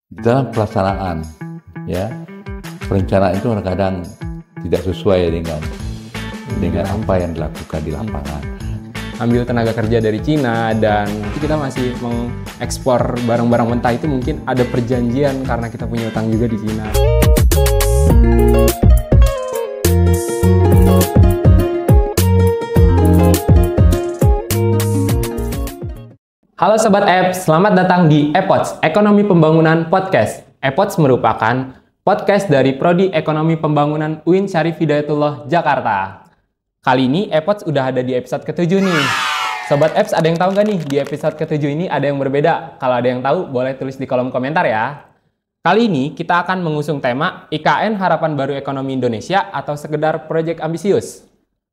dalam pelaksanaan, ya, perencanaan itu kadang tidak sesuai dengan apa yang dilakukan di lapangan. Ambil tenaga kerja dari Cina, dan kita masih mengekspor barang-barang mentah itu mungkin ada perjanjian karena kita punya utang juga di Cina. Halo Sobat Apps, selamat datang di EPODS, Ekonomi Pembangunan Podcast. EPODS merupakan podcast dari Prodi Ekonomi Pembangunan UIN Syarif Hidayatullah, Jakarta. Kali ini EPODS udah ada di episode ke-7 nih. Sobat Apps, ada yang tahu nggak nih di episode ke-7 ini ada yang berbeda? Kalau ada yang tahu, boleh tulis di kolom komentar ya. Kali ini kita akan mengusung tema IKN Harapan Baru Ekonomi Indonesia atau sekedar proyek ambisius.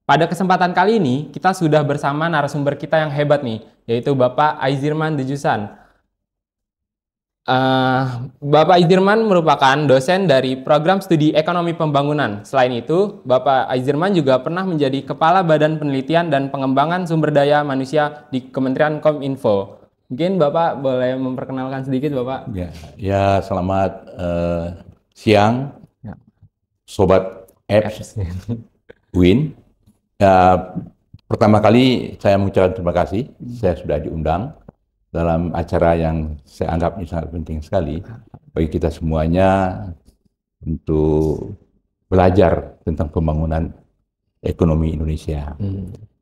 Pada kesempatan kali ini, kita sudah bersama narasumber kita yang hebat nih, yaitu Bapak Aizirman Dejusan. Bapak Aizirman merupakan dosen dari Program Studi Ekonomi Pembangunan. Selain itu, Bapak Aizirman juga pernah menjadi Kepala Badan Penelitian dan Pengembangan Sumber Daya Manusia di Kementerian Kominfo. Mungkin Bapak boleh memperkenalkan sedikit, Bapak? Ya, selamat siang, Sobat Apps UIN. Pertama kali saya mengucapkan terima kasih, saya sudah diundang dalam acara yang saya anggap ini sangat penting sekali bagi kita semuanya untuk belajar tentang pembangunan ekonomi Indonesia.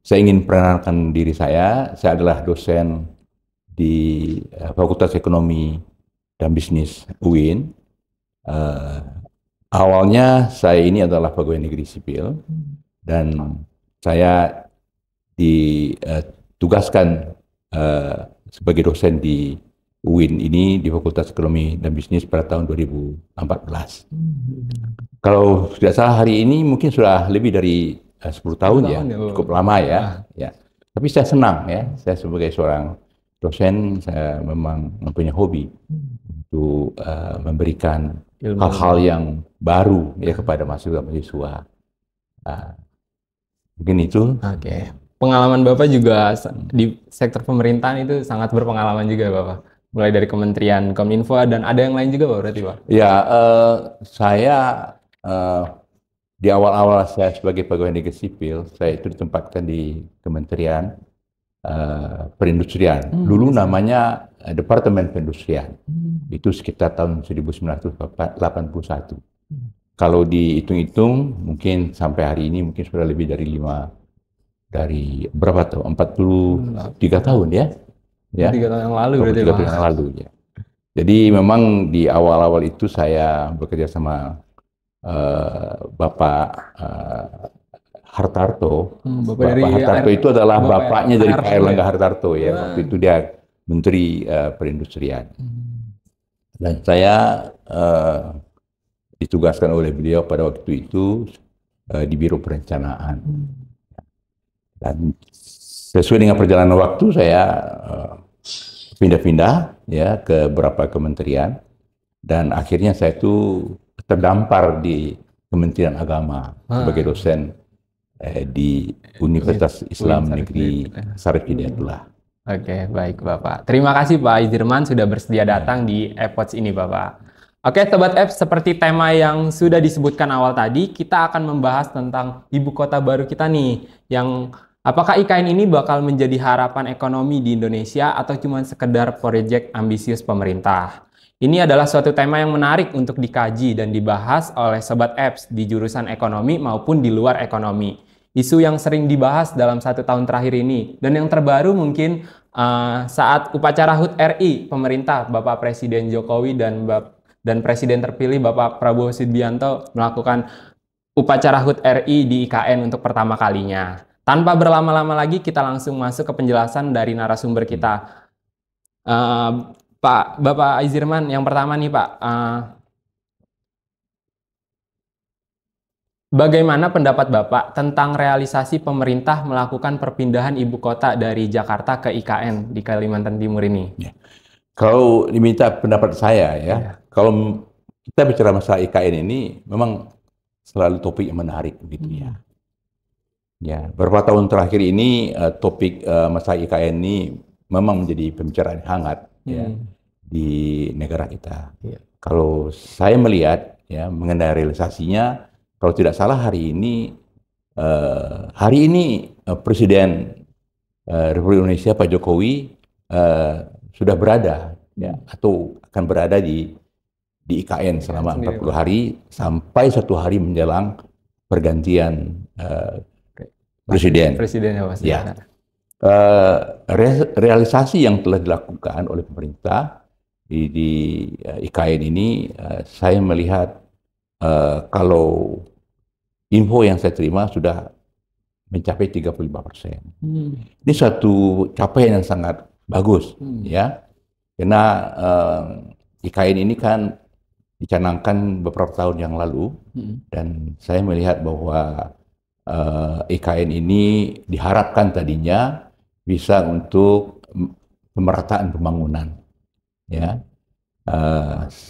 Saya ingin perkenalkan diri saya adalah dosen di Fakultas Ekonomi dan Bisnis UIN. Awalnya saya ini adalah pegawai negeri sipil dan saya ditugaskan sebagai dosen di UIN ini di Fakultas Ekonomi dan Bisnis pada tahun 2014. Kalau tidak salah hari ini mungkin sudah lebih dari 10 tahun ya, cukup lama ya. Tapi saya senang ya, saya sebagai seorang dosen saya memang mempunyai hobi untuk memberikan hal-hal yang baru ya kepada mahasiswa-mahasiswa. Mungkin itu. Oke. Pengalaman Bapak juga di sektor pemerintahan itu sangat berpengalaman juga, Bapak. Mulai dari Kementerian Kominfo dan ada yang lain juga, Pak, berarti, Pak? Ya, saya di awal-awal saya sebagai pegawai negeri sipil, saya itu ditempatkan di Kementerian Perindustrian. Dulu namanya Departemen Perindustrian. Itu sekitar tahun 1981. Kalau dihitung-hitung, mungkin sampai hari ini mungkin sudah lebih dari berapa tahun? 43 tahun ya? 3 tahun yang lalu berarti, 43 tahun yang lalu ya. Jadi memang di awal-awal itu saya bekerja sama Bapak Hartarto. Bapak Hartarto itu adalah bapaknya dari Pak Erlangga Hartarto ya. Waktu itu dia Menteri Perindustrian. Dan saya ditugaskan oleh beliau pada waktu itu di Biro Perencanaan. Dan sesuai dengan perjalanan waktu saya pindah-pindah ya ke beberapa kementerian dan akhirnya saya itu terdampar di Kementerian Agama sebagai dosen di Universitas Islam Negeri Syarif Hidayatullah. Oke, baik Bapak. Terima kasih Pak Aizirman sudah bersedia datang di EPODS ini, Bapak. Oke, Sobat Apps, seperti tema yang sudah disebutkan awal tadi, kita akan membahas tentang ibu kota baru kita nih, yang apakah IKN ini bakal menjadi harapan ekonomi di Indonesia atau cuma sekedar proyek ambisius pemerintah. Ini adalah suatu tema yang menarik untuk dikaji dan dibahas oleh Sobat Apps di jurusan ekonomi maupun di luar ekonomi. Isu yang sering dibahas dalam 1 tahun terakhir ini, dan yang terbaru mungkin saat upacara HUT RI pemerintah Bapak Presiden Jokowi dan Presiden terpilih Bapak Prabowo Subianto melakukan upacara HUT RI di IKN untuk pertama kalinya. Tanpa berlama-lama lagi, kita langsung masuk ke penjelasan dari narasumber kita. Bapak Aizirman, yang pertama nih Pak, bagaimana pendapat Bapak tentang realisasi pemerintah melakukan perpindahan ibu kota dari Jakarta ke IKN di Kalimantan Timur ini? Kalau diminta pendapat saya ya, kalau kita bicara masalah IKN ini memang selalu topik yang menarik begitu ya. Ya, beberapa tahun terakhir ini topik masalah IKN ini memang menjadi pembicaraan hangat ya di negara kita. Iya. Kalau saya melihat ya mengenai realisasinya, kalau tidak salah hari ini Presiden Republik Indonesia Pak Jokowi sudah berada ya atau akan berada di IKN selama 40 hari sampai 1 hari menjelang pergantian presiden. Presiden ya, Mas. Ya. Realisasi yang telah dilakukan oleh pemerintah di IKN ini, saya melihat kalau info yang saya terima sudah mencapai 35%. Ini suatu capaian yang sangat bagus, ya. Karena IKN ini kan dicanangkan beberapa tahun yang lalu, dan saya melihat bahwa IKN ini diharapkan tadinya bisa untuk pemerataan pembangunan. Ya,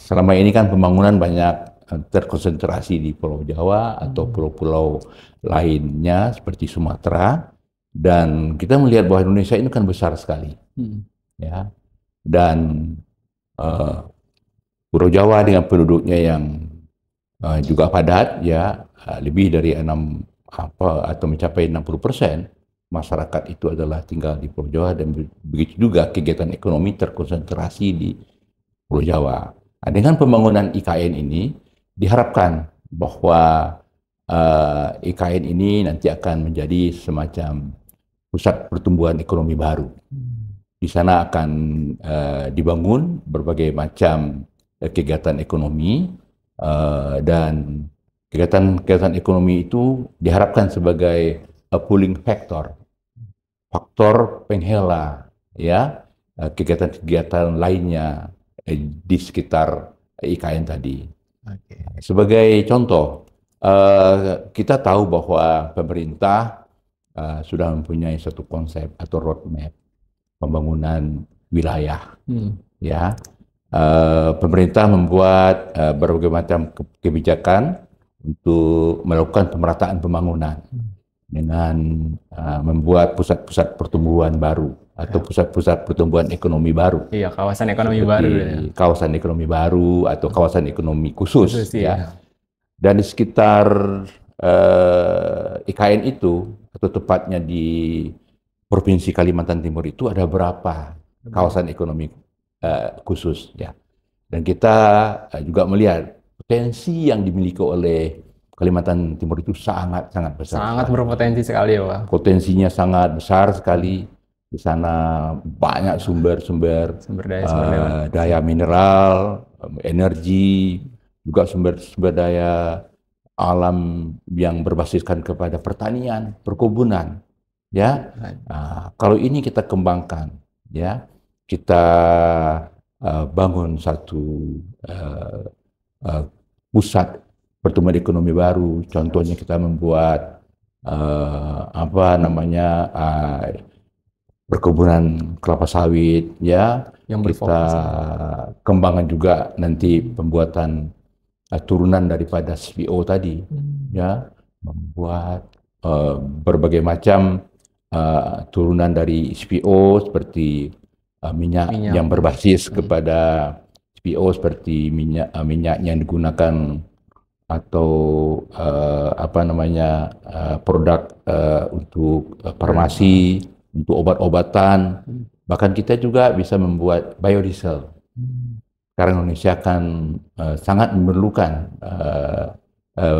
selama ini kan pembangunan banyak terkonsentrasi di Pulau Jawa atau pulau-pulau lainnya seperti Sumatera, dan kita melihat bahwa Indonesia ini kan besar sekali, ya, dan Pulau Jawa dengan penduduknya yang juga padat, ya, lebih dari atau mencapai 60% masyarakat itu adalah tinggal di Pulau Jawa, dan begitu juga kegiatan ekonomi terkonsentrasi di Pulau Jawa. Nah, dengan pembangunan IKN ini diharapkan bahwa IKN ini nanti akan menjadi semacam pusat pertumbuhan ekonomi baru. Di sana akan dibangun berbagai macam kegiatan ekonomi, dan kegiatan ekonomi itu diharapkan sebagai pulling faktor penghela, ya, kegiatan-kegiatan lainnya di sekitar IKN tadi. Sebagai contoh, kita tahu bahwa pemerintah sudah mempunyai satu konsep atau roadmap pembangunan wilayah, ya. Pemerintah membuat berbagai macam kebijakan untuk melakukan pemerataan pembangunan dengan membuat pusat-pusat pertumbuhan baru atau pusat-pusat pertumbuhan ekonomi baru. Iya, kawasan ekonomi baru. Ya. Kawasan ekonomi baru atau kawasan ekonomi khusus, ya. Dan di sekitar IKN itu, atau tepatnya di Provinsi Kalimantan Timur itu ada berapa kawasan ekonomi khusus, ya. Dan kita juga melihat potensi yang dimiliki oleh Kalimantan Timur itu sangat besar. Sangat berpotensi sekali, ya, Pak. Potensinya sangat besar sekali. Di sana banyak sumber daya mineral, energi, juga sumber daya alam yang berbasiskan kepada pertanian, perkebunan, ya. Kalau ini kita kembangkan, ya, kita bangun satu pusat pertumbuhan ekonomi baru. Contohnya kita membuat perkebunan kelapa sawit, ya. Yang kita kembangkan juga nanti pembuatan turunan daripada CPO tadi, ya, membuat berbagai macam turunan dari CPO seperti minyak yang berbasis kepada CPO, seperti minyak yang digunakan atau produk untuk farmasi, untuk obat-obatan. Bahkan kita juga bisa membuat biodiesel. Karena Indonesia akan sangat memerlukan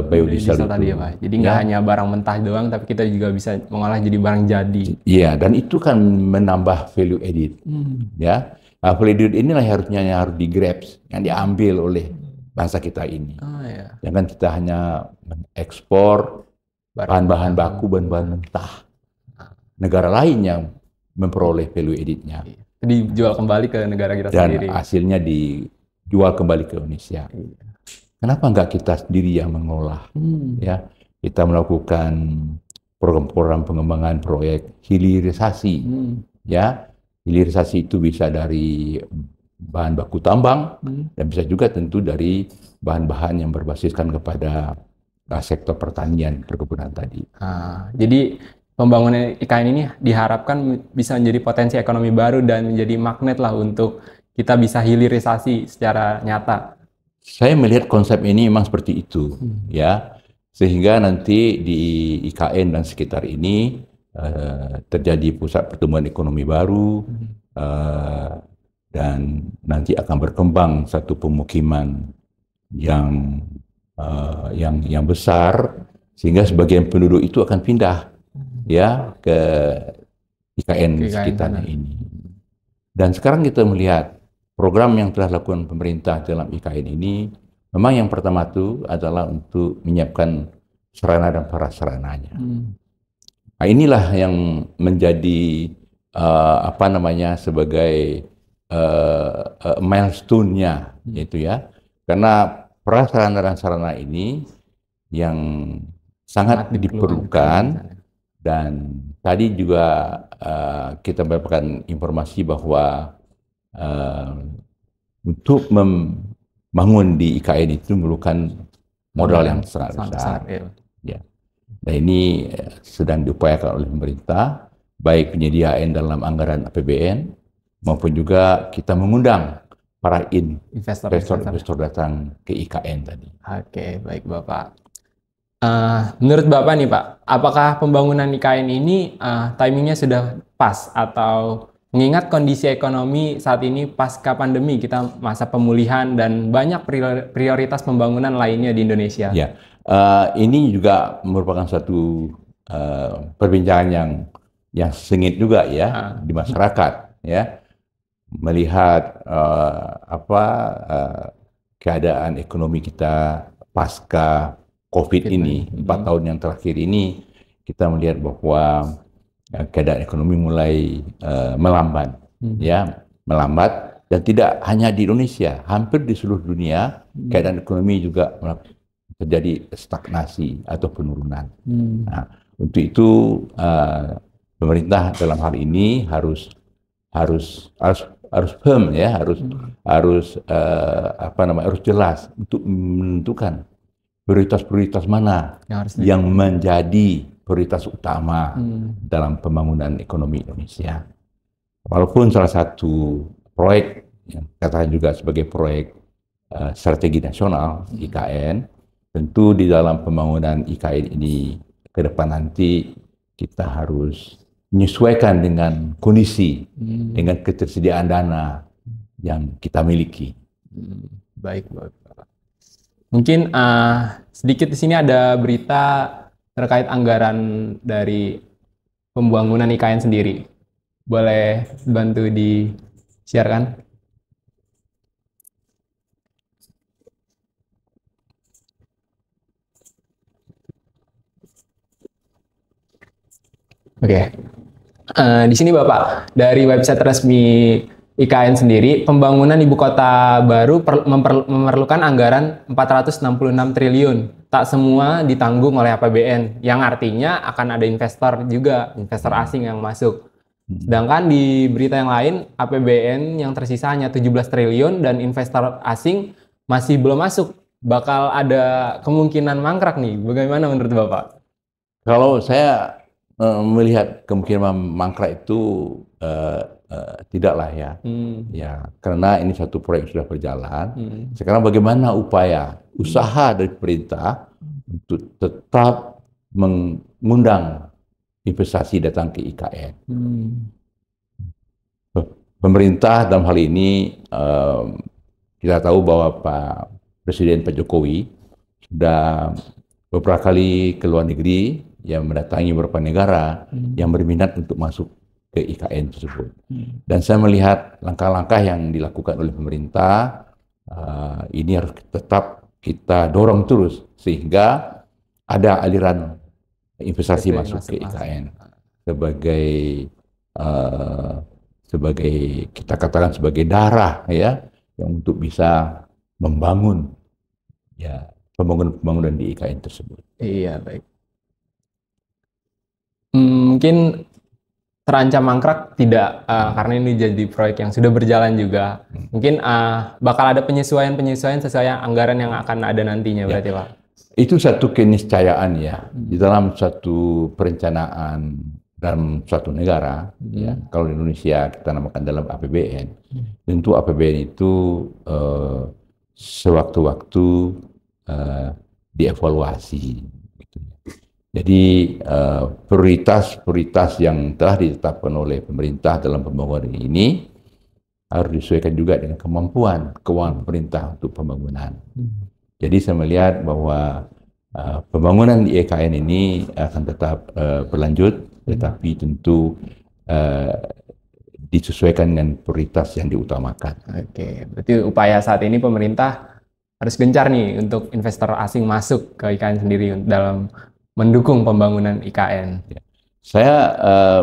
biodiesel itu. Tadi, ya, Pak. Jadi nggak hanya barang mentah doang, tapi kita juga bisa mengolah jadi barang jadi. Iya, dan itu kan menambah value added. Ya, value added inilah yang harus di-grabs, yang diambil oleh bangsa kita ini. Ya. Jangan kita hanya mengekspor bahan-bahan baku, bahan-bahan mentah. Negara lain yang memperoleh value added-nya. Dijual kembali ke negara kita sendiri. Dan hasilnya dijual kembali ke Indonesia. Kenapa nggak kita sendiri yang mengolah? Ya, kita melakukan program-program pengembangan proyek hilirisasi. Ya, hilirisasi itu bisa dari bahan baku tambang dan bisa juga tentu dari bahan-bahan yang berbasiskan kepada sektor pertanian, perkebunan tadi. Jadi pembangunan IKN ini diharapkan bisa menjadi potensi ekonomi baru dan menjadi magnet lah untuk kita bisa hilirisasi secara nyata? Saya melihat konsep ini memang seperti itu, ya, sehingga nanti di IKN dan sekitar ini terjadi pusat pertumbuhan ekonomi baru, dan nanti akan berkembang satu pemukiman yang besar, sehingga sebagian penduduk itu akan pindah, ya, ke IKN sekitarnya ini. Dan sekarang kita melihat program yang telah dilakukan pemerintah dalam IKN ini, memang yang pertama itu adalah untuk menyiapkan sarana dan prasarananya. Nah, inilah yang menjadi sebagai milestone-nya, yaitu ya, karena prasarana dan sarana ini yang sangat diperlukan. Dan tadi juga kita mendapatkan informasi bahwa untuk membangun di IKN itu memerlukan modal yang sangat besar. Ya. Dan ini sedang diupayakan oleh pemerintah, baik penyediaan dalam anggaran APBN maupun juga kita mengundang para investor datang ke IKN tadi. Oke, baik Bapak. Menurut Bapak nih Pak, apakah pembangunan IKN ini timingnya sudah pas, atau mengingat kondisi ekonomi saat ini pasca pandemi, kita masa pemulihan dan banyak prioritas pembangunan lainnya di Indonesia? Ya, ini juga merupakan satu perbincangan yang sengit juga ya di masyarakat, ya, melihat keadaan ekonomi kita pasca COVID ini, 4 tahun yang terakhir ini, kita melihat bahwa keadaan ekonomi mulai melambat, ya, melambat, dan tidak hanya di Indonesia, hampir di seluruh dunia keadaan ekonomi juga terjadi stagnasi atau penurunan. Nah, untuk itu pemerintah dalam hal ini harus firm, ya, harus jelas untuk menentukan prioritas-prioritas mana yang menjadi prioritas utama dalam pembangunan ekonomi Indonesia. Walaupun salah satu proyek yang katakan juga sebagai proyek strategi nasional IKN, tentu di dalam pembangunan IKN ini ke depan nanti kita harus menyesuaikan dengan kondisi, dengan ketersediaan dana yang kita miliki. Baik, Bapak. Mungkin sedikit di sini ada berita terkait anggaran dari pembangunan IKN sendiri. Boleh bantu di-share-kan? Oke. Di sini Bapak, dari website resmi IKN sendiri, pembangunan ibu kota baru memerlukan anggaran 466 triliun. Tak semua ditanggung oleh APBN, yang artinya akan ada investor juga, investor asing yang masuk. Sedangkan di berita yang lain, APBN yang tersisa hanya 17 triliun dan investor asing masih belum masuk. Bakal ada kemungkinan mangkrak nih, bagaimana menurut Bapak? Kalau saya melihat kemungkinan mangkrak itu tidaklah ya, ya, karena ini satu proyek yang sudah berjalan. Sekarang bagaimana usaha dari pemerintah untuk tetap mengundang investasi datang ke IKN. Pemerintah dalam hal ini kita tahu bahwa Pak Presiden Pak Jokowi sudah beberapa kali ke luar negeri, yang mendatangi beberapa negara yang berminat untuk masuk ke IKN tersebut. Dan saya melihat langkah-langkah yang dilakukan oleh pemerintah ini harus tetap kita dorong terus sehingga ada aliran investasi masuk ke IKN sebagai kita katakan sebagai darah, ya, yang untuk bisa membangun, ya, pembangunan di IKN tersebut. Iya, baik. Mungkin terancam mangkrak tidak, karena ini jadi proyek yang sudah berjalan juga. Mungkin bakal ada penyesuaian sesuai anggaran yang akan ada nantinya, berarti Pak? Itu satu keniscayaan ya, di dalam satu perencanaan dalam suatu negara, ya, kalau di Indonesia kita namakan dalam APBN, tentu APBN itu sewaktu-waktu dievaluasi. Gitu. Jadi prioritas yang telah ditetapkan oleh pemerintah dalam pembangunan ini harus disesuaikan juga dengan kemampuan keuangan pemerintah untuk pembangunan. Jadi saya melihat bahwa pembangunan di IKN ini akan tetap berlanjut, tetapi tentu disesuaikan dengan prioritas yang diutamakan. Oke, berarti upaya saat ini pemerintah harus gencar nih untuk investor asing masuk ke IKN sendiri dalam mendukung pembangunan IKN. Saya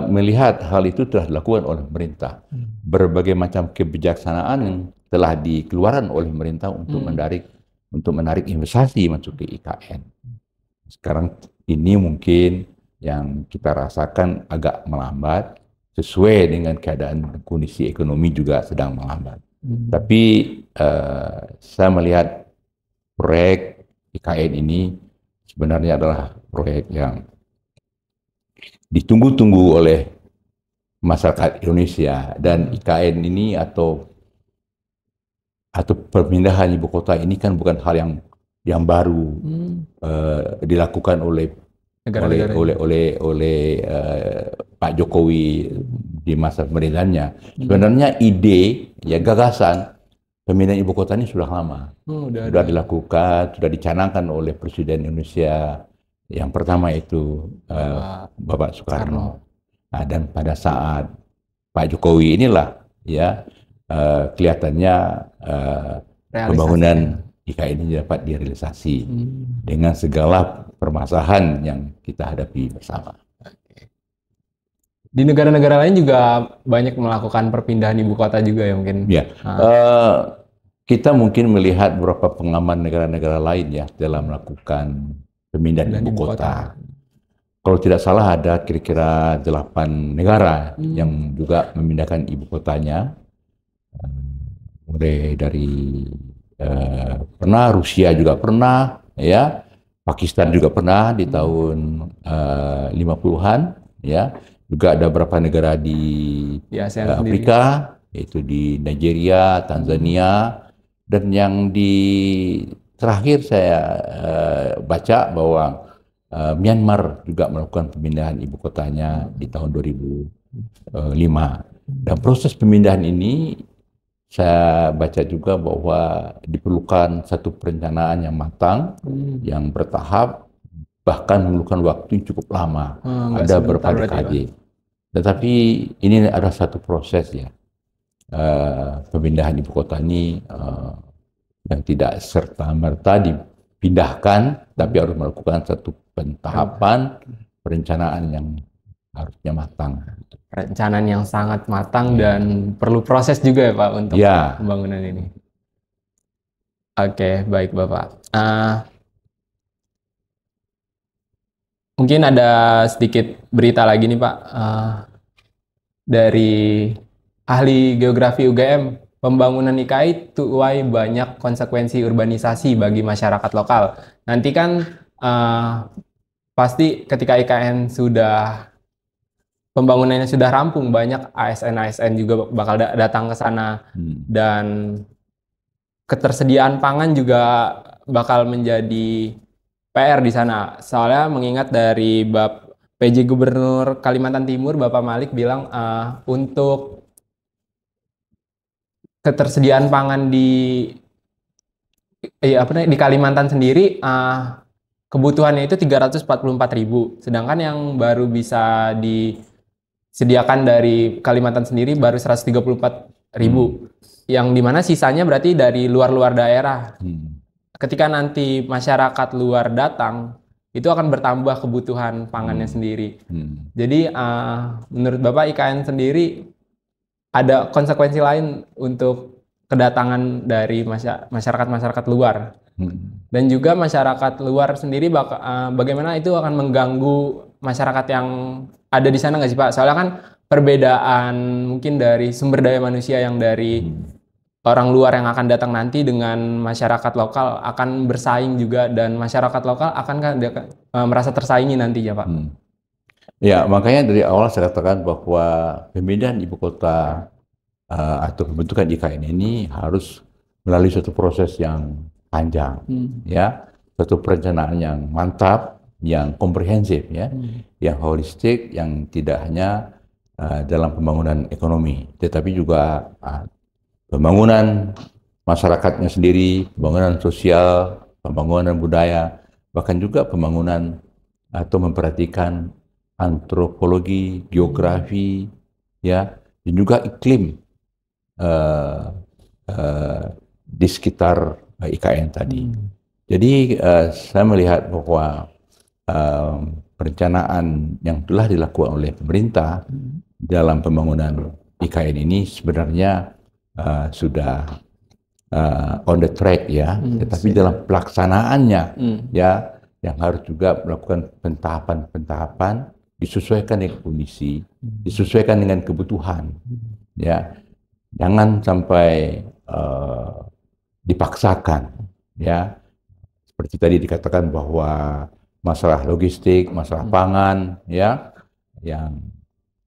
melihat hal itu telah dilakukan oleh pemerintah. Berbagai macam kebijaksanaan yang telah dikeluarkan oleh pemerintah untuk menarik investasi masuk ke IKN. Sekarang ini mungkin yang kita rasakan agak melambat, sesuai dengan keadaan kondisi ekonomi juga sedang melambat. Tapi saya melihat proyek IKN ini sebenarnya adalah proyek yang ditunggu-tunggu oleh masyarakat Indonesia, dan IKN ini atau perpindahan ibu kota ini kan bukan hal yang baru dilakukan oleh Pak Jokowi di masa pemerintahannya. Sebenarnya ide, ya gagasan pemindahan ibu kota ini sudah lama, sudah dilakukan, sudah dicanangkan oleh Presiden Indonesia yang pertama itu Bapak Soekarno. Nah, dan pada saat Pak Jokowi inilah ya kelihatannya pembangunan IKN ini dapat direalisasi dengan segala permasalahan yang kita hadapi bersama. Di negara-negara lain juga banyak melakukan perpindahan ibu kota juga ya mungkin. Ya, kita mungkin melihat beberapa pengalaman negara-negara lain ya dalam melakukan pemindahan ibu kota. Kalau tidak salah ada kira-kira 8 negara yang juga memindahkan ibu kotanya. Mulai dari pernah, Rusia juga pernah, ya, Pakistan juga pernah di tahun 50-an, ya. Juga ada beberapa negara di Afrika, yaitu di Nigeria, Tanzania, dan yang terakhir saya baca bahwa Myanmar juga melakukan pemindahan ibu kotanya di tahun 2005. Dan proses pemindahan ini saya baca juga bahwa diperlukan satu perencanaan yang matang, yang bertahap, bahkan memerlukan waktu yang cukup lama. Ada beberapa dekade. Tetapi ini ada satu proses ya, pemindahan ibu kota ini yang tidak serta-merta dipindahkan, tapi harus melakukan satu pentahapan perencanaan yang harusnya matang. Perencanaan yang sangat matang dan perlu proses juga ya Pak untuk pembangunan ini. Oke, baik Bapak. Mungkin ada sedikit berita lagi nih Pak dari ahli geografi UGM. Pembangunan IKN tuai banyak konsekuensi urbanisasi bagi masyarakat lokal. Nanti kan pasti ketika IKN pembangunannya sudah rampung, banyak ASN juga bakal datang ke sana, dan ketersediaan pangan juga bakal menjadi PR di sana. Soalnya mengingat dari PJ Gubernur Kalimantan Timur Bapak Malik bilang untuk ketersediaan pangan di Kalimantan sendiri kebutuhannya itu 344.000, sedangkan yang baru bisa disediakan dari Kalimantan sendiri baru 134.000, yang dimana sisanya berarti dari luar daerah. Ketika nanti masyarakat luar datang, itu akan bertambah kebutuhan pangannya sendiri. Jadi menurut Bapak IKN sendiri ada konsekuensi lain untuk kedatangan dari masyarakat luar. Dan juga masyarakat luar sendiri bagaimana itu akan mengganggu masyarakat yang ada di sana nggak sih Pak? Soalnya kan perbedaan mungkin dari sumber daya manusia yang dari orang luar yang akan datang nanti dengan masyarakat lokal akan bersaing juga, dan masyarakat lokal akan merasa tersaingi nantinya Pak. Ya, makanya dari awal saya katakan bahwa pemindahan ibu kota atau pembentukan IKN ini harus melalui suatu proses yang panjang, ya, suatu perencanaan yang mantap, yang komprehensif, ya, yang holistik, yang tidak hanya dalam pembangunan ekonomi, tetapi juga pembangunan masyarakatnya sendiri, pembangunan sosial, pembangunan budaya, bahkan juga pembangunan atau memperhatikan antropologi, geografi, ya, dan juga iklim uh, uh, di sekitar IKN tadi. Jadi saya melihat bahwa perencanaan yang telah dilakukan oleh pemerintah dalam pembangunan IKN ini sebenarnya sudah on the track, ya, tetapi dalam pelaksanaannya ya yang harus juga melakukan pentahapan-pentahapan disesuaikan dengan kondisi, disesuaikan dengan kebutuhan, ya, jangan sampai dipaksakan, ya, seperti tadi dikatakan bahwa masalah logistik, masalah pangan, ya, yang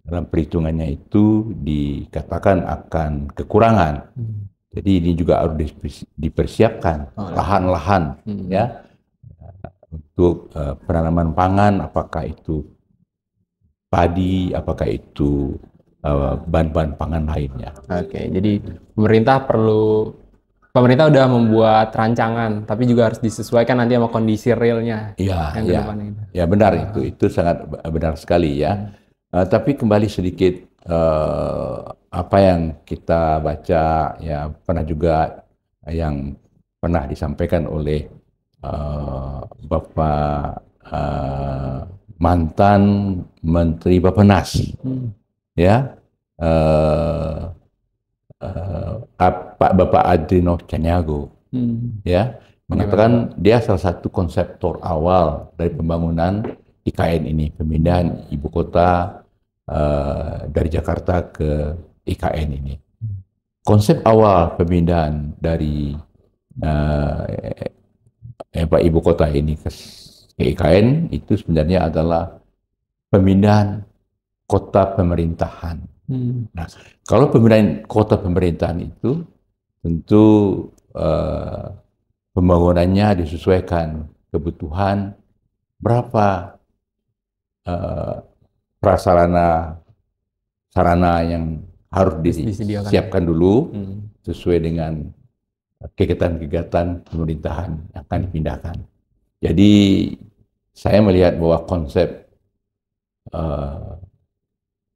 dalam perhitungannya itu dikatakan akan kekurangan. Jadi ini juga harus dipersiapkan lahan-lahan, ya, untuk penanaman pangan, apakah itu padi, apakah itu bahan-bahan pangan lainnya. Oke, jadi pemerintah udah membuat rancangan, tapi juga harus disesuaikan nanti sama kondisi realnya. Iya, yang ya, kedepannya itu. Ya benar, itu sangat benar sekali, ya. Tapi kembali sedikit apa yang kita baca, ya, pernah juga yang pernah disampaikan oleh Bapak mantan Menteri Bappenas, ya, Bapak Adrino Caniago, ya, mengatakan dia salah satu konseptor awal dari pembangunan IKN ini, pemindahan ibu kota dari Jakarta ke IKN ini. Konsep awal pemindahan dari ibu kota ini ke IKN itu sebenarnya adalah pemindahan kota pemerintahan. Nah, kalau pemindahan kota pemerintahan itu tentu pembangunannya disesuaikan kebutuhan, berapa prasarana sarana yang harus disiapkan dulu sesuai dengan kegiatan-kegiatan pemerintahan yang akan dipindahkan. Jadi saya melihat bahwa konsep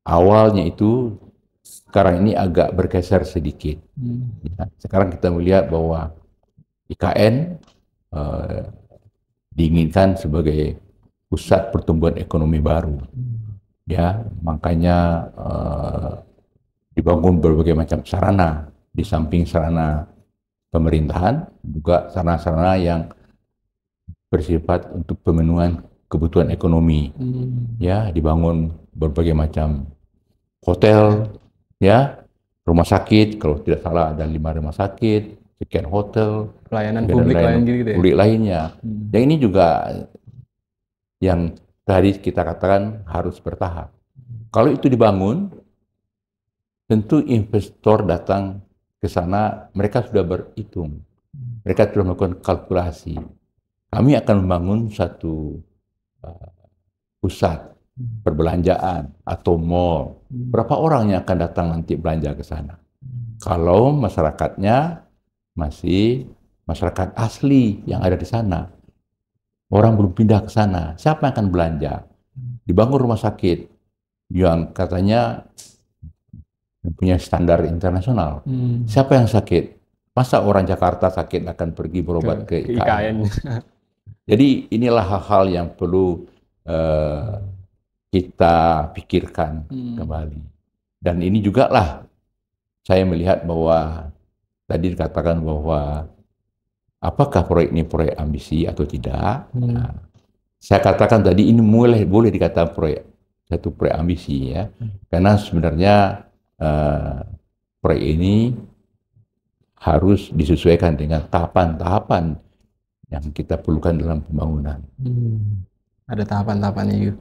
awalnya itu sekarang ini agak bergeser sedikit. Ya, sekarang kita melihat bahwa IKN diinginkan sebagai pusat pertumbuhan ekonomi baru. Ya, makanya dibangun berbagai macam sarana, di samping sarana pemerintahan, juga sarana-sarana yang bersifat untuk pemenuhan kebutuhan ekonomi. Ya, dibangun berbagai macam hotel, ya, rumah sakit, kalau tidak salah ada 5 rumah sakit, sekian hotel, pelayanan publik lainnya. Yang ini juga yang tadi kita katakan harus bertahap. Kalau itu dibangun, tentu investor datang ke sana, mereka sudah berhitung, mereka sudah melakukan kalkulasi. Kami akan membangun satu pusat perbelanjaan atau mall. Berapa orang yang akan datang nanti belanja ke sana? Kalau masyarakatnya masih masyarakat asli yang ada di sana, orang belum pindah ke sana, siapa yang akan belanja? Dibangun rumah sakit yang katanya punya standar internasional. Siapa yang sakit? Masa orang Jakarta sakit akan pergi berobat ke IKN? Jadi inilah hal-hal yang perlu kita pikirkan kembali. Dan ini juga lah saya melihat bahwa tadi dikatakan bahwa apakah proyek ini proyek ambisi atau tidak. Nah, saya katakan tadi ini boleh dikatakan satu proyek ambisi, ya, karena sebenarnya proyek ini harus disesuaikan dengan tahapan-tahapan yang kita perlukan dalam pembangunan. Ada tahapan-tahapannya juga.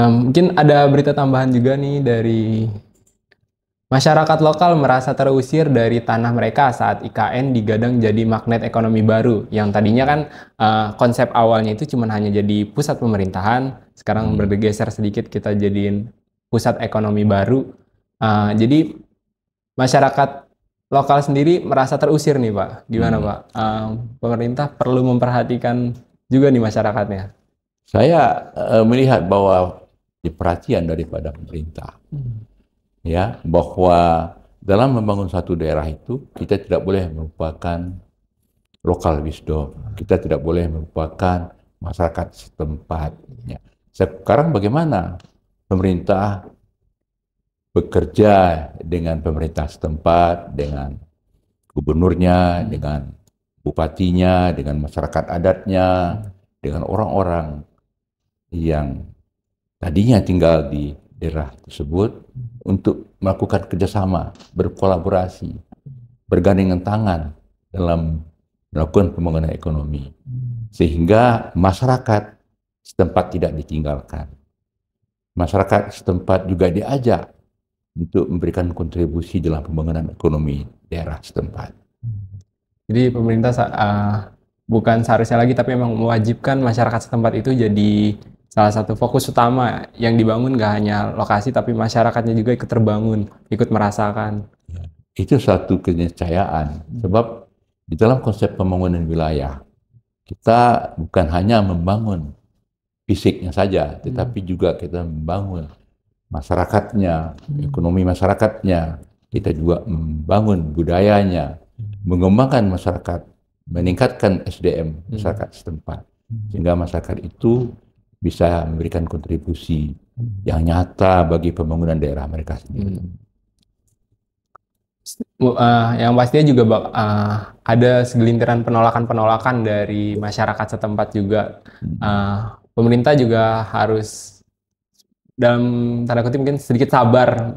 Mungkin ada berita tambahan juga nih dari masyarakat lokal merasa terusir dari tanah mereka saat IKN digadang jadi magnet ekonomi baru. Yang tadinya kan konsep awalnya itu cuma hanya jadi pusat pemerintahan, sekarang bergeser sedikit kita jadiin pusat ekonomi baru. Jadi masyarakat lokal sendiri merasa terusir nih Pak. Gimana Pak? Pemerintah perlu memperhatikan juga nih masyarakatnya. Saya melihat bahwa perhatian daripada pemerintah, ya, bahwa dalam membangun satu daerah itu kita tidak boleh melupakan lokal wisdom, kita tidak boleh melupakan masyarakat setempat. Ya. Sekarang bagaimana pemerintah bekerja dengan pemerintah setempat, dengan gubernurnya, dengan bupatinya, dengan masyarakat adatnya, dengan orang-orang yang tadinya tinggal di daerah tersebut untuk melakukan kerjasama, berkolaborasi, bergandengan tangan dalam melakukan pembangunan ekonomi, sehingga masyarakat setempat tidak ditinggalkan. Masyarakat setempat juga diajak untuk memberikan kontribusi dalam pembangunan ekonomi daerah setempat. Jadi pemerintah bukan seharusnya lagi, tapi memang mewajibkan masyarakat setempat itu jadi salah satu fokus utama yang dibangun, gak hanya lokasi, tapi masyarakatnya juga ikut terbangun, ikut merasakan. Itu satu keniscayaan, sebab di dalam konsep pembangunan wilayah, kita bukan hanya membangun fisiknya saja, tetapi juga kita membangun masyarakatnya, ekonomi masyarakatnya, kita juga membangun budayanya, mengembangkan masyarakat, meningkatkan SDM masyarakat setempat, sehingga masyarakat itu bisa memberikan kontribusi yang nyata bagi pembangunan daerah mereka sendiri. Yang pastinya juga ada segelintiran penolakan-penolakan dari masyarakat setempat juga. Pemerintah juga harus dalam tanda kutip mungkin sedikit sabar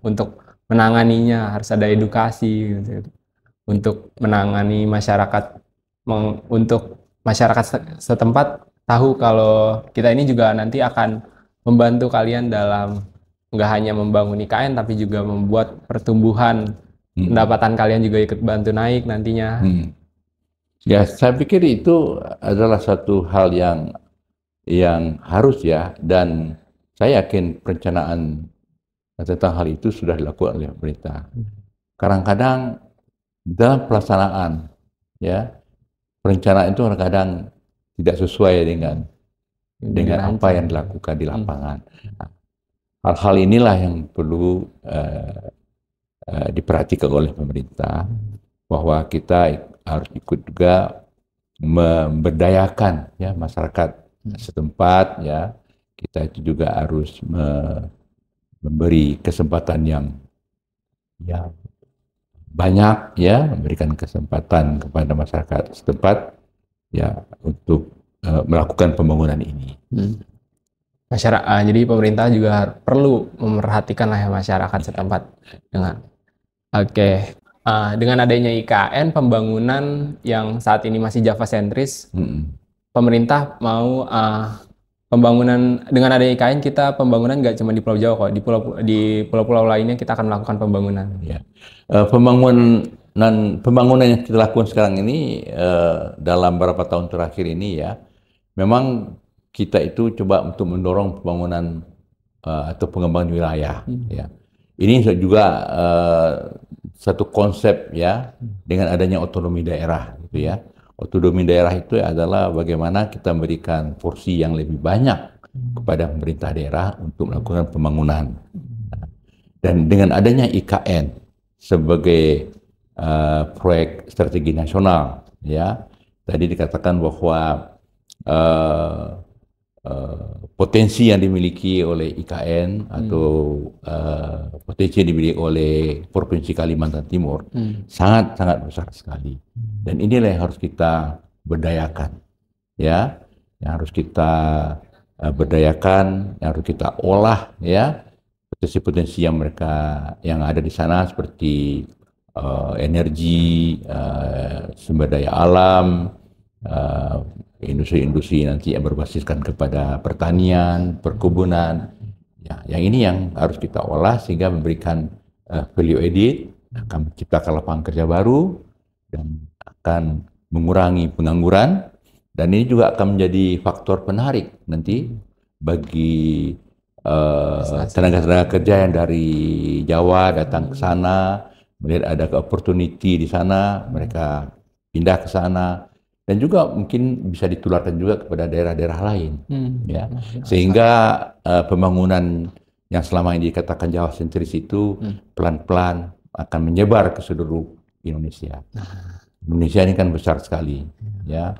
untuk menanganinya, harus ada edukasi gitu, untuk menangani masyarakat, untuk masyarakat setempat tahu kalau kita ini juga nanti akan membantu kalian dalam nggak hanya membangun IKN tapi juga membuat pertumbuhan pendapatan kalian juga ikut bantu naik nantinya. Ya, saya pikir itu adalah satu hal yang harus ya, dan saya yakin perencanaan tentang hal itu sudah dilakukan oleh pemerintah. Kadang-kadang dalam pelaksanaan, ya, perencanaan itu kadang-kadang tidak sesuai dengan apa yang dilakukan di lapangan. Hal-hal inilah yang perlu diperhatikan oleh pemerintah, bahwa kita harus ikut juga memberdayakan ya masyarakat setempat, ya. Kita itu juga harus memberi kesempatan yang banyak, ya, memberikan kesempatan kepada masyarakat setempat ya untuk melakukan pembangunan ini. Jadi pemerintah juga perlu memperhatikan lah ya masyarakat setempat dengan adanya IKN, pembangunan yang saat ini masih Java sentris, pemerintah mau pembangunan dengan adanya IKN, kita pembangunan nggak cuma di Pulau Jawa kok, di pulau-pulau lainnya kita akan melakukan pembangunan. Ya. Pembangunan yang kita lakukan sekarang ini dalam beberapa tahun terakhir ini, ya, memang kita itu coba untuk mendorong pembangunan atau pengembangan wilayah. Ya. Ini juga satu konsep, ya, dengan adanya otonomi daerah, gitu ya. Otonomi daerah itu adalah bagaimana kita memberikan porsi yang lebih banyak kepada pemerintah daerah untuk melakukan pembangunan. Dan dengan adanya IKN sebagai proyek strategi nasional, ya, tadi dikatakan bahwa potensi yang dimiliki oleh IKN atau potensi yang dimiliki oleh Provinsi Kalimantan Timur sangat besar sekali, dan inilah yang harus kita berdayakan, ya, yang harus kita berdayakan, yang harus kita olah, ya, potensi-potensi yang ada di sana seperti energi, sumber daya alam, industri-industri nanti yang berbasiskan kepada pertanian, perkebunan. Ya, yang ini yang harus kita olah sehingga memberikan value added, akan menciptakan lapangan kerja baru dan akan mengurangi pengangguran, dan ini juga akan menjadi faktor penarik nanti bagi tenaga-tenaga kerja yang dari Jawa datang ke sana, melihat ada opportunity di sana, mereka pindah ke sana, dan juga mungkin bisa ditularkan juga kepada daerah-daerah lain, ya, sehingga pembangunan yang selama ini dikatakan Jawa sentris itu pelan-pelan akan menyebar ke seluruh Indonesia. Indonesia ini kan besar sekali, ya,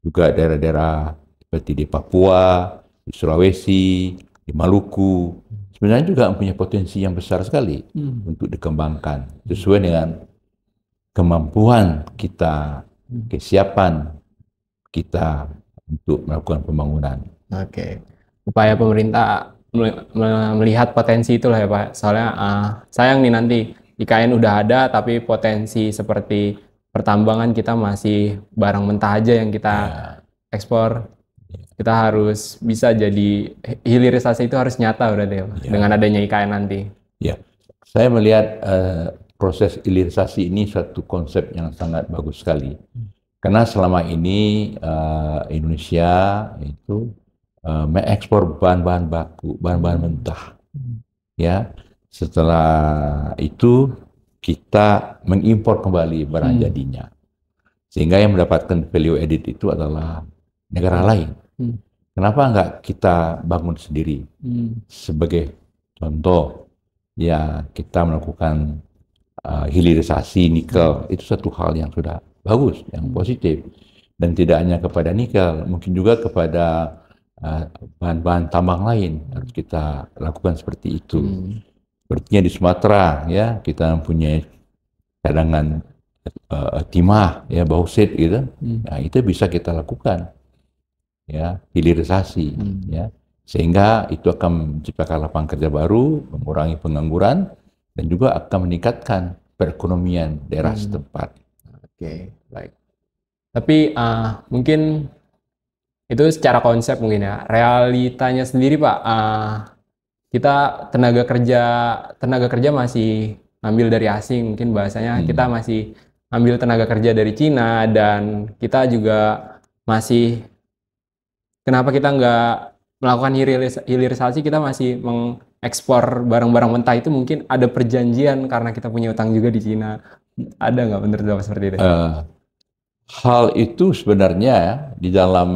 juga daerah-daerah seperti di Papua, di Sulawesi, di Maluku, sebenarnya juga mempunyai potensi yang besar sekali untuk dikembangkan sesuai dengan kemampuan kita, kesiapan kita untuk melakukan pembangunan. Oke, upaya pemerintah melihat potensi itulah ya Pak. Soalnya sayang nih nanti IKN udah ada tapi potensi seperti pertambangan kita masih barang mentah aja yang kita ekspor. Kita harus bisa jadi hilirisasi itu harus nyata berarti ya Pak, dengan adanya IKN nanti. Ya, saya melihat proses hilirisasi ini suatu konsep yang sangat bagus sekali. Karena selama ini Indonesia itu mengekspor bahan-bahan baku, bahan-bahan mentah. Ya, setelah itu kita mengimpor kembali barang jadinya. Sehingga yang mendapatkan value added itu adalah negara lain. Kenapa enggak kita bangun sendiri? Sebagai contoh, ya kita melakukan hilirisasi nikel, itu satu hal yang sudah bagus, yang positif. Dan tidak hanya kepada nikel, mungkin juga kepada bahan-bahan tambang lain harus kita lakukan seperti itu. Sepertinya di Sumatera, ya, kita mempunyai cadangan timah, ya, bauksit gitu. Nah, itu bisa kita lakukan, ya, hilirisasi, ya, sehingga itu akan menciptakan lapangan kerja baru, mengurangi pengangguran, dan juga akan meningkatkan perekonomian daerah setempat. Oke, baik. Tapi mungkin itu secara konsep mungkin ya. Realitanya sendiri Pak, kita tenaga kerja masih ambil dari asing, mungkin bahasanya kita masih ambil tenaga kerja dari Cina, dan kita juga masih, kenapa kita nggak melakukan hilirisasi, kita masih mengekspor barang-barang mentah itu, mungkin ada perjanjian karena kita punya utang juga di Cina. Ada nggak menurut Bapak seperti itu? Hal itu sebenarnya di dalam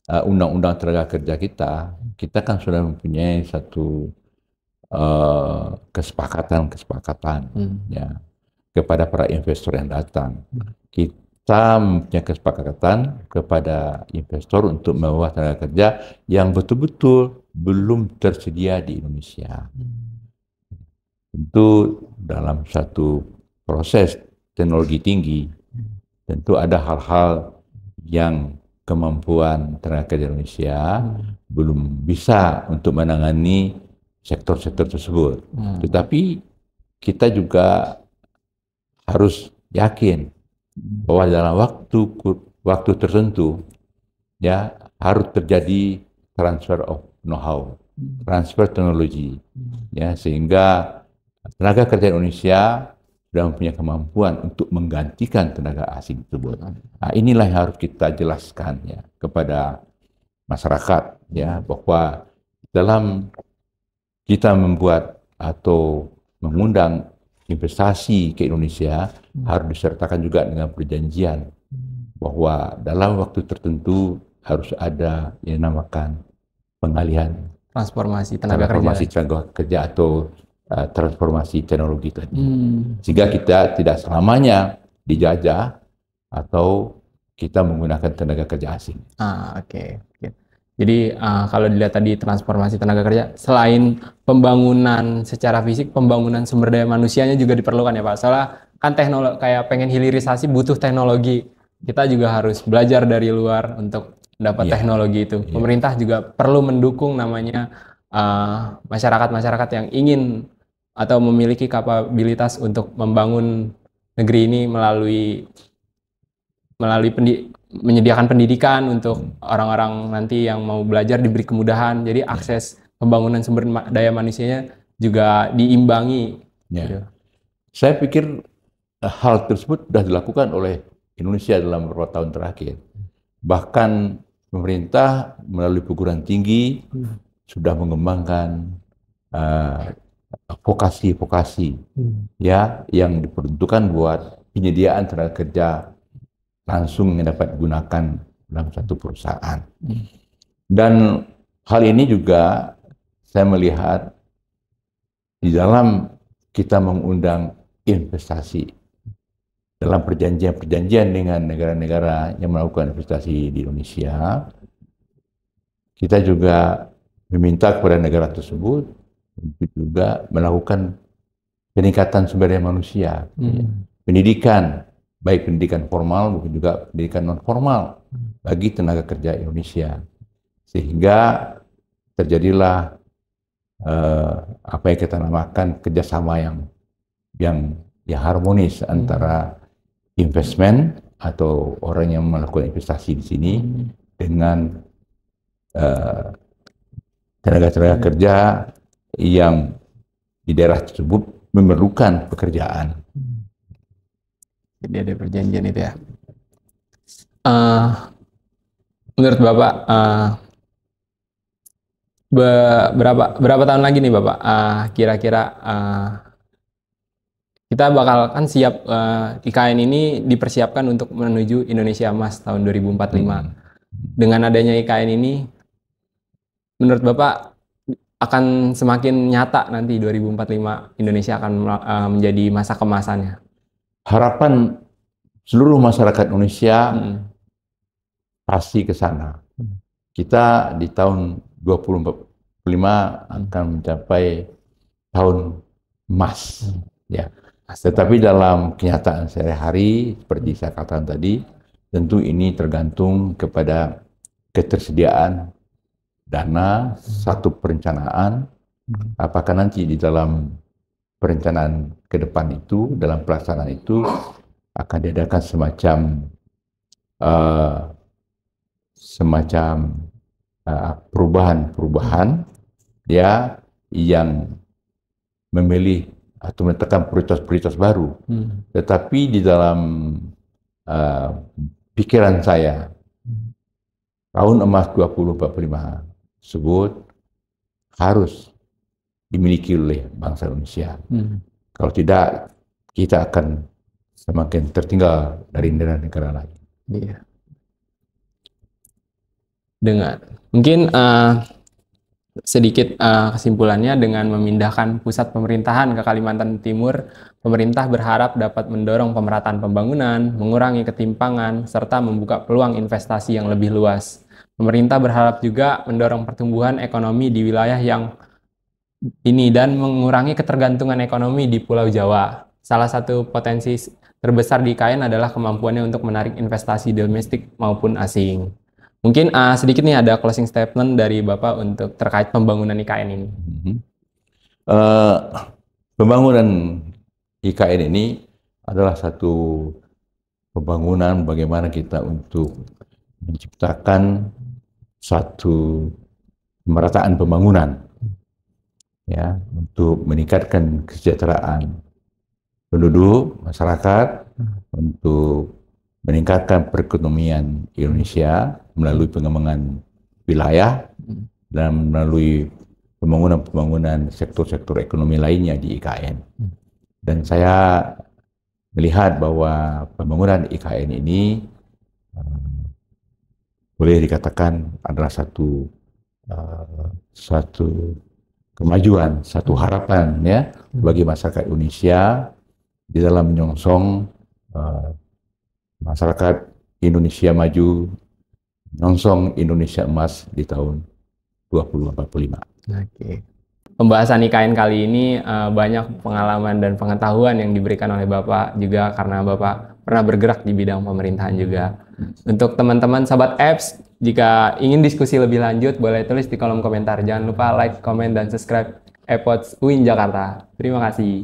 undang-undang tenaga kerja kita kan sudah mempunyai satu kesepakatan ya, kepada para investor yang datang. Kita mempunyai kesepakatan kepada investor untuk membawa tenaga kerja yang betul-betul belum tersedia di Indonesia. Tentu dalam satu proses teknologi tinggi, tentu ada hal-hal yang kemampuan tenaga kerja Indonesia belum bisa untuk menangani sektor-sektor tersebut. Tetapi kita juga harus yakin bahwa dalam waktu tertentu, ya, harus terjadi transfer of know-how, transfer teknologi, ya, sehingga tenaga kerja Indonesia sudah mempunyai kemampuan untuk menggantikan tenaga asing tersebut. Nah, inilah yang harus kita jelaskan, ya, kepada masyarakat, ya, bahwa dalam kita membuat atau mengundang investasi ke Indonesia harus disertakan juga dengan perjanjian bahwa dalam waktu tertentu harus ada yang dinamakan pengalihan transformasi tenaga kerja atau transformasi teknologi tadi, sehingga kita tidak selamanya dijajah atau kita menggunakan tenaga kerja asing. Oke. Jadi kalau dilihat tadi transformasi tenaga kerja, selain pembangunan secara fisik, pembangunan sumber daya manusianya juga diperlukan ya Pak. Soalnya kan teknologi, kayak pengen hilirisasi butuh teknologi. Kita juga harus belajar dari luar untuk dapat teknologi itu. Pemerintah juga perlu mendukung namanya masyarakat-masyarakat yang ingin atau memiliki kapabilitas untuk membangun negeri ini melalui menyediakan pendidikan untuk orang-orang nanti yang mau belajar diberi kemudahan. Jadi akses pembangunan sumber daya manusianya juga diimbangi. Ya. Gitu. Saya pikir hal tersebut sudah dilakukan oleh Indonesia dalam beberapa tahun terakhir. Bahkan pemerintah melalui perguruan tinggi sudah mengembangkan vokasi-vokasi ya yang diperuntukkan buat penyediaan tenaga kerja langsung yang dapat digunakan dalam satu perusahaan. Dan hal ini juga saya melihat di dalam kita mengundang investasi dalam perjanjian-perjanjian dengan negara-negara yang melakukan investasi di Indonesia, kita juga meminta kepada negara tersebut untuk juga melakukan peningkatan sumber daya manusia, pendidikan, baik pendidikan formal maupun juga pendidikan non formal bagi tenaga kerja Indonesia, sehingga terjadilah apa yang kita namakan kerjasama yang harmonis antara investment atau orang yang melakukan investasi di sini dengan tenaga-tenaga kerja yang di daerah tersebut memerlukan pekerjaan. Jadi ada perjanjian itu ya. Menurut Bapak, berapa tahun lagi nih Bapak? Kira-kira kita bakal kan siap IKN ini dipersiapkan untuk menuju Indonesia Emas tahun 2045. Dengan adanya IKN ini, menurut Bapak akan semakin nyata nanti 2045 Indonesia akan menjadi masa kemasannya? Harapan seluruh masyarakat Indonesia pasti ke sana. Kita di tahun 2045 akan mencapai tahun emas, ya. Tetapi dalam kenyataan sehari-hari, seperti saya katakan tadi, tentu ini tergantung kepada ketersediaan dana, satu perencanaan, apakah nanti di dalam perencanaan ke depan itu, dalam pelaksanaan itu, akan diadakan semacam perubahan-perubahan ya yang memilih atau menetapkan prioritas-prioritas baru. Tetapi di dalam pikiran saya, tahun emas 2045 tersebut harus dimiliki oleh bangsa Indonesia. Kalau tidak, kita akan semakin tertinggal dari negara-negara lain. Iya. Dengan mungkin sedikit kesimpulannya, dengan memindahkan pusat pemerintahan ke Kalimantan Timur, pemerintah berharap dapat mendorong pemerataan pembangunan, mengurangi ketimpangan, serta membuka peluang investasi yang lebih luas. Pemerintah berharap juga mendorong pertumbuhan ekonomi di wilayah yang ini dan mengurangi ketergantungan ekonomi di Pulau Jawa. Salah satu potensi terbesar di IKN adalah kemampuannya untuk menarik investasi domestik maupun asing. Mungkin sedikit nih ada closing statement dari Bapak untuk terkait pembangunan IKN ini. Pembangunan IKN ini adalah satu pembangunan bagaimana kita untuk menciptakan satu pemerataan pembangunan, ya, untuk meningkatkan kesejahteraan penduduk masyarakat, untuk meningkatkan perekonomian Indonesia melalui pengembangan wilayah dan melalui pembangunan sektor-sektor ekonomi lainnya di IKN. Dan saya melihat bahwa pembangunan IKN ini boleh dikatakan adalah satu kemajuan, satu harapan ya bagi masyarakat Indonesia di dalam menyongsong masyarakat Indonesia maju, menyongsong Indonesia emas di tahun 2045. Oke. Pembahasan IKN kali ini banyak pengalaman dan pengetahuan yang diberikan oleh Bapak juga karena Bapak pernah bergerak di bidang pemerintahan juga. Untuk teman-teman sahabat apps, jika ingin diskusi lebih lanjut boleh tulis di kolom komentar. Jangan lupa like, komen, dan subscribe Epoch UIN Jakarta. Terima kasih.